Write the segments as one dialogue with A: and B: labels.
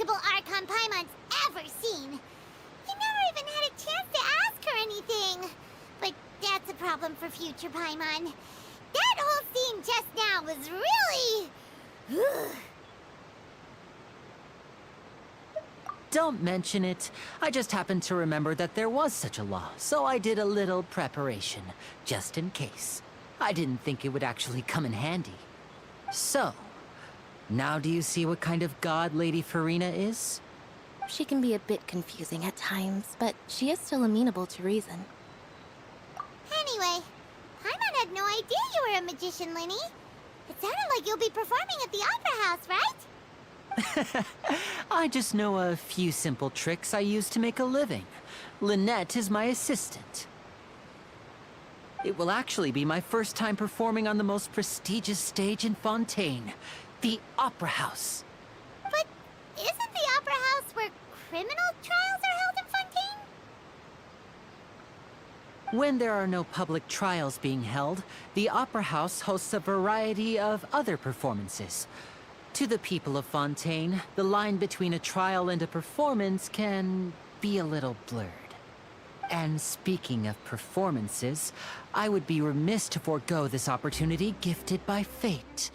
A: valuable Archon Paimon's ever seen. You never even had a chance to ask her anything. But that's a problem for future Paimon. That whole scene just now was really...
B: Don't mention it. I just happened to remember that there was such a law, so I did a little preparation, just in case. I didn't think it would actually come in handy. So, now do you see what kind of god Lady Furina is?
C: She can be a bit confusing at times, but she is still amenable to reason.
A: Anyway, Paimon had no idea you were a magician, Lyney. It sounded like you'll be performing at the Opera House, right?
B: I just know a few simple tricks I use to make a living. Lynette is my assistant. It will actually be my first time performing on the most prestigious stage in Fontaine, the Opera House.
A: But isn't the Opera House where criminal trials are held in Fontaine?
B: When there are no public trials being held, the Opera House hosts a variety of other performances. To the people of Fontaine, the line between a trial and a performance can be a little blurred. And speaking of performances, I would be remiss to forego this opportunity gifted by fate.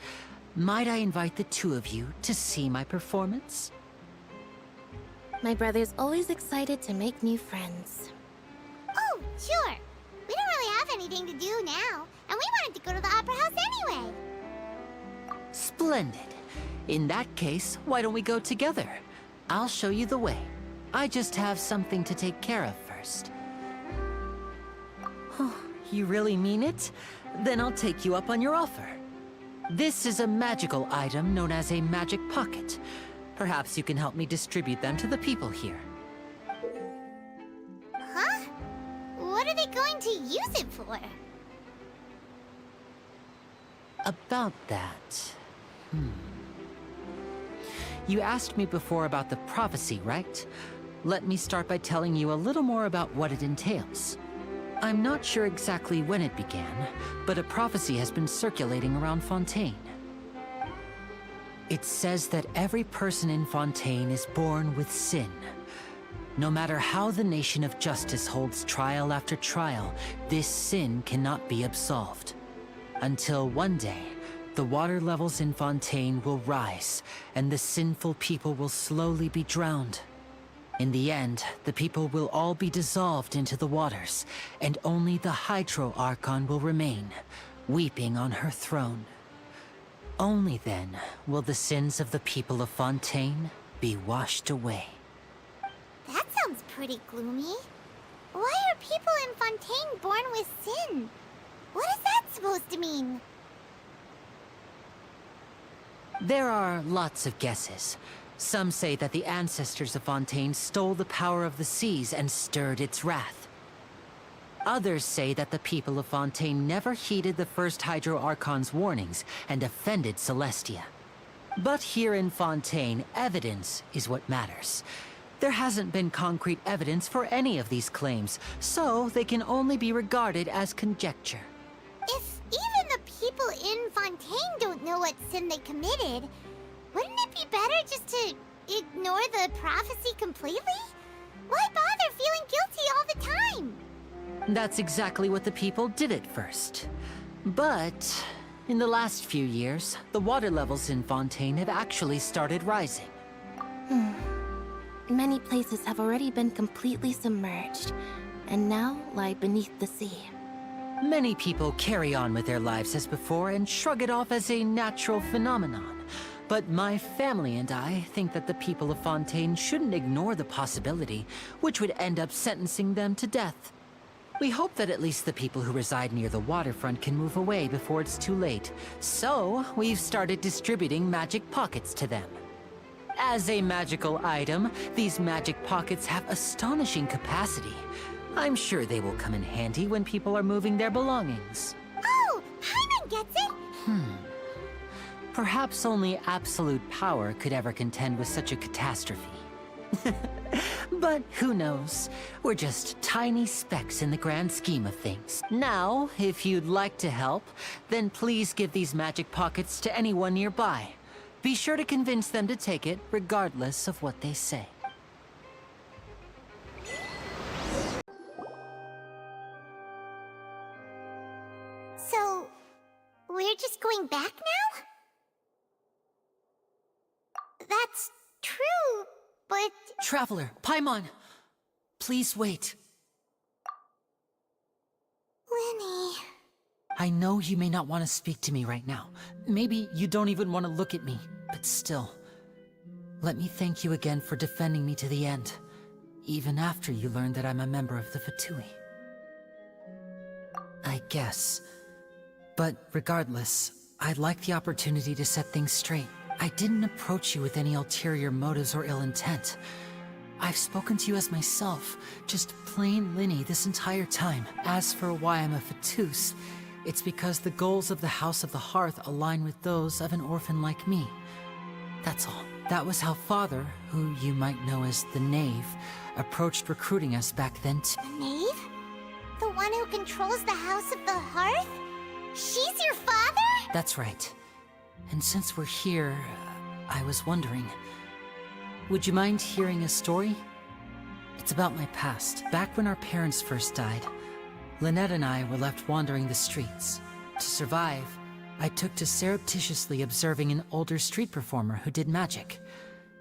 B: Might I invite the two of you to see my performance?
C: My brother's always excited to make new friends.
A: Oh, sure. We don't really have anything to do now, and we wanted to go to the Opera House anyway.
B: Splendid. In that case, why don't we go together? I'll show you the way. I just have something to take care of first. Oh, you really mean it? Then I'll take you up on your offer. This is a magical item known as a magic pocket. Perhaps you can help me distribute them to the people here.
A: Huh? What are they going to use it for?
B: About that... You asked me before about the prophecy, right? Let me start by telling you a little more about what it entails. I'm not sure exactly when it began, but a prophecy has been circulating around Fontaine. It says that every person in Fontaine is born with sin. No matter how the Nation of Justice holds trial after trial, this sin cannot be absolved. Until one day, the water levels in Fontaine will rise, and the sinful people will slowly be drowned. In the end, the people will all be dissolved into the waters, and only the Hydro Archon will remain, weeping on her throne. Only then will the sins of the people of Fontaine be washed away.
A: That sounds pretty gloomy. Why are people in Fontaine born with sin? What is that supposed to mean?
B: There are lots of guesses. Some say that the ancestors of Fontaine stole the power of the seas and stirred its wrath. Others say that the people of Fontaine never heeded the first Hydro Archon's warnings and offended Celestia. But here in Fontaine, evidence is what matters. There hasn't been concrete evidence for any of these claims, so they can only be regarded as conjecture.
A: If even the people in Fontaine don't know what sin they committed, wouldn't it be better just to ignore the prophecy completely? Why bother feeling guilty all the time?
B: That's exactly what the people did at first. But in the last few years, the water levels in Fontaine have actually started rising.
C: Many places have already been completely submerged, and now lie beneath the sea.
B: Many people carry on with their lives as before and shrug it off as a natural phenomenon. But my family and I think that the people of Fontaine shouldn't ignore the possibility, which would end up sentencing them to death. We hope that at least the people who reside near the waterfront can move away before it's too late. So, we've started distributing magic pockets to them. As a magical item, these magic pockets have astonishing capacity. I'm sure they will come in handy when people are moving their belongings.
A: Oh, Paimon gets it!
B: Perhaps only absolute power could ever contend with such a catastrophe. But who knows? We're just tiny specks in the grand scheme of things. Now, if you'd like to help, then please give these magic pockets to anyone nearby. Be sure to convince them to take it, regardless of what they say.
A: So, we're just going back now? That's true, but...
B: Traveler, Paimon! Please wait.
A: Lyney...
B: I know you may not want to speak to me right now. Maybe you don't even want to look at me, but still. Let me thank you again for defending me to the end, even after you learned that I'm a member of the Fatui. I guess. But regardless, I'd like the opportunity to set things straight. I didn't approach you with any ulterior motives or ill intent. I've spoken to you as myself, just plain Lyney this entire time. As for why I'm a Fatus, it's because the goals of the House of the Hearth align with those of an orphan like me. That's all. That was how Father, who you might know as the Knave, approached recruiting us back then too.
A: The Knave? The one who controls the House of the Hearth? She's your father?
B: That's right. And since we're here, I was wondering, would you mind hearing a story? It's about my past. Back when our parents first died, Lynette and I were left wandering the streets. To survive, I took to surreptitiously observing an older street performer who did magic.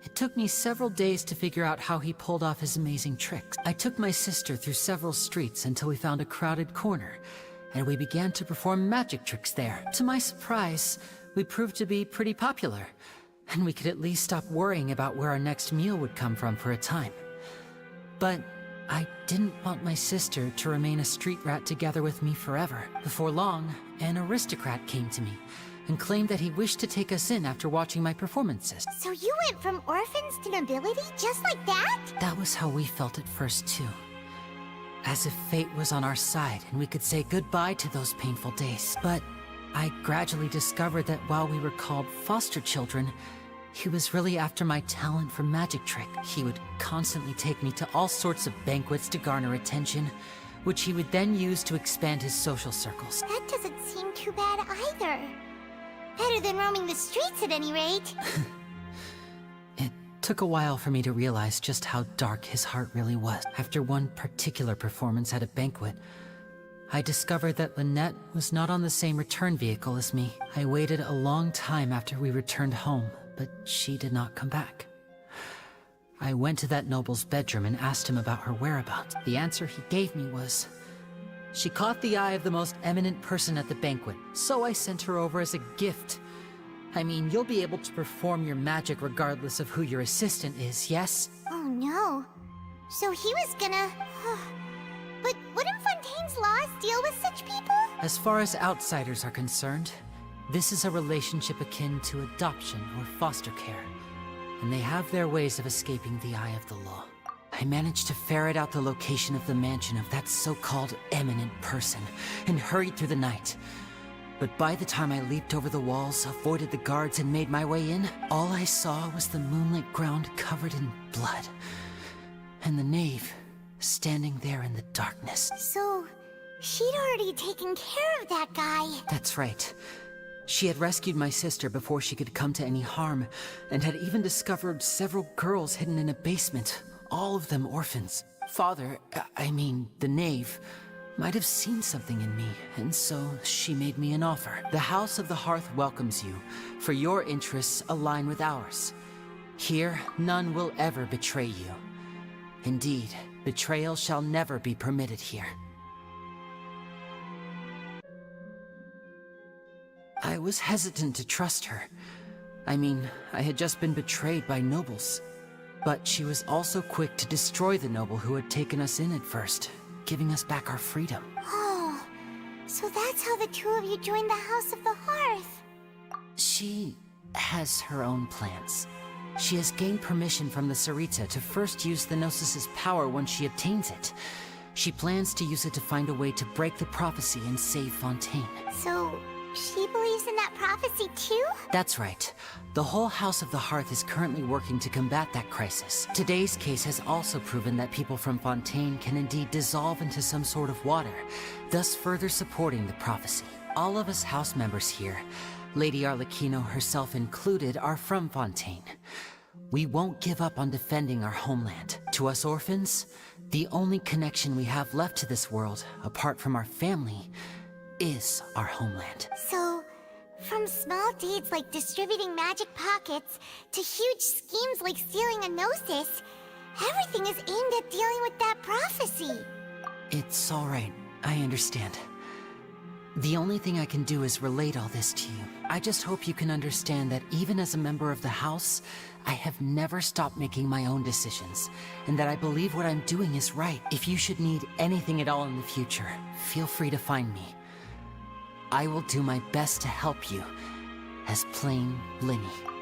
B: It took me several days to figure out how he pulled off his amazing tricks. I took my sister through several streets until we found a crowded corner, and we began to perform magic tricks there. To my surprise, we proved to be pretty popular, and we could at least stop worrying about where our next meal would come from for a time. But I didn't want my sister to remain a street rat together with me forever. Before long, an aristocrat came to me and claimed that he wished to take us in after watching my performances.
A: So you went from orphans to nobility just like that?
B: That was how we felt at first too. As if fate was on our side and we could say goodbye to those painful days. But I gradually discovered that while we were called foster children, he was really after my talent for magic trick. He would constantly take me to all sorts of banquets to garner attention, which he would then use to expand his social circles.
A: That doesn't seem too bad either. Better than roaming the streets at any rate.
B: It took a while for me to realize just how dark his heart really was. After one particular performance at a banquet, I discovered that Lynette was not on the same return vehicle as me. I waited a long time after we returned home, but she did not come back. I went to that noble's bedroom and asked him about her whereabouts. The answer he gave me was, she caught the eye of the most eminent person at the banquet, so I sent her over as a gift. I mean, you'll be able to perform your magic regardless of who your assistant is, yes?
A: Oh no. So he was gonna... But wouldn't Fontaine's laws deal with such people?
B: As far as outsiders are concerned, this is a relationship akin to adoption or foster care, and they have their ways of escaping the eye of the law. I managed to ferret out the location of the mansion of that so-called eminent person, and hurried through the night. But by the time I leaped over the walls, avoided the guards, and made my way in, all I saw was the moonlit ground covered in blood, and the knave standing there in the darkness.
A: So, she'd already taken care of that guy.
B: That's right. She had rescued my sister before she could come to any harm, and had even discovered several girls hidden in a basement, all of them orphans. Father, I mean, the knave, might have seen something in me, and so she made me an offer. The House of the Hearth welcomes you, for your interests align with ours. Here, none will ever betray you. Indeed, betrayal shall never be permitted here. I was hesitant to trust her. I mean, I had just been betrayed by nobles. But she was also quick to destroy the noble who had taken us in at first, giving us back our freedom.
A: Oh, so that's how the two of you joined the House of the Hearth.
B: She has her own plans. She has gained permission from the Sarita to first use the Gnosis' power when she obtains it. She plans to use it to find a way to break the prophecy and save Fontaine.
A: So, she believes in that prophecy too?
B: That's right. The whole House of the Hearth is currently working to combat that crisis. Today's case has also proven that people from Fontaine can indeed dissolve into some sort of water, thus further supporting the prophecy. All of us house members here Lady Arlecchino herself included, are from Fontaine. We won't give up on defending our homeland. To us orphans, the only connection we have left to this world, apart from our family, is our homeland.
A: So, from small deeds like distributing magic pockets to huge schemes like stealing a Gnosis, everything is aimed at dealing with that prophecy.
B: It's all right. I understand. The only thing I can do is relate all this to you. I just hope you can understand that even as a member of the House, I have never stopped making my own decisions, and that I believe what I'm doing is right. If you should need anything at all in the future, feel free to find me. I will do my best to help you, as plain Lyney.